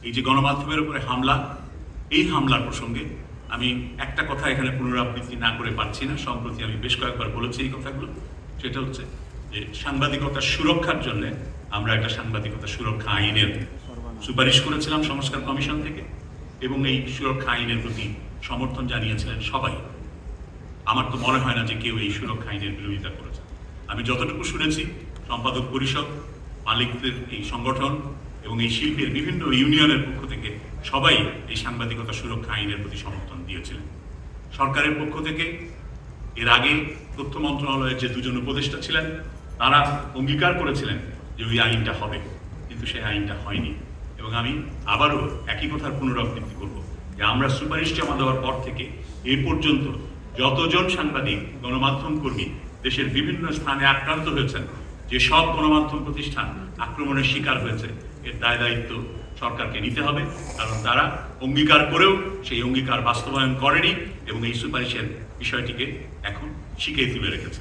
এই যে গণমাধ্যমের উপরে হামলা, এই হামলার প্রসঙ্গে আমি একটা কথা এখানে পুনরাবৃত্তি না করে পারছি না। সম্প্রতি আমি বেশ কয়েকবার বলেছি এই কথাগুলো। সেটা হচ্ছে যে সাংবাদিকতার সুরক্ষার জন্য আমরা একটা সাংবাদিকতা সুরক্ষা আইনের সুপারিশ করেছিলাম সংস্কার কমিশন থেকে, এবং এই সুরক্ষা আইনের প্রতি সমর্থন জানিয়েছিলেন সবাই। আমার তো মনে হয় না যে কেউ এই সুরক্ষা আইনের বিরোধিতা করেছে। আমি যতটুকু শুনেছি, সম্পাদক পরিষদ, মালিকদের এই সংগঠন এবং এই শিল্পের বিভিন্ন ইউনিয়নের পক্ষ থেকে সবাই এই সাংবাদিকতা সুরক্ষা আইনের প্রতি সমর্থন দিয়েছিলেন। সরকারের পক্ষ থেকে এর আগে তথ্য মন্ত্রণালয়ের যে দুজন উপদেষ্টা ছিলেন, তারা অঙ্গীকার করেছিলেন যে ওই আইনটা হবে, কিন্তু সেই আইনটা হয়নি। এবং আমি আবারও একই কথার পুনরাবৃত্তি করব যে আমরা সুপারিশ জমা দেওয়ার পর থেকে এ পর্যন্ত যতজন সাংবাদিক, গণমাধ্যম কর্মী দেশের বিভিন্ন স্থানে আক্রান্ত হয়েছেন, যে সব গণমাধ্যম প্রতিষ্ঠান আক্রমণের শিকার হয়েছে, এর দায় দায়িত্ব সরকারকে নিতে হবে। কারণ তারা অঙ্গীকার করেও সেই অঙ্গীকার বাস্তবায়ন করেনি এবং এই সুপারিশের বিষয়টিকে এখন শিখিয়ে তুলে রেখেছে।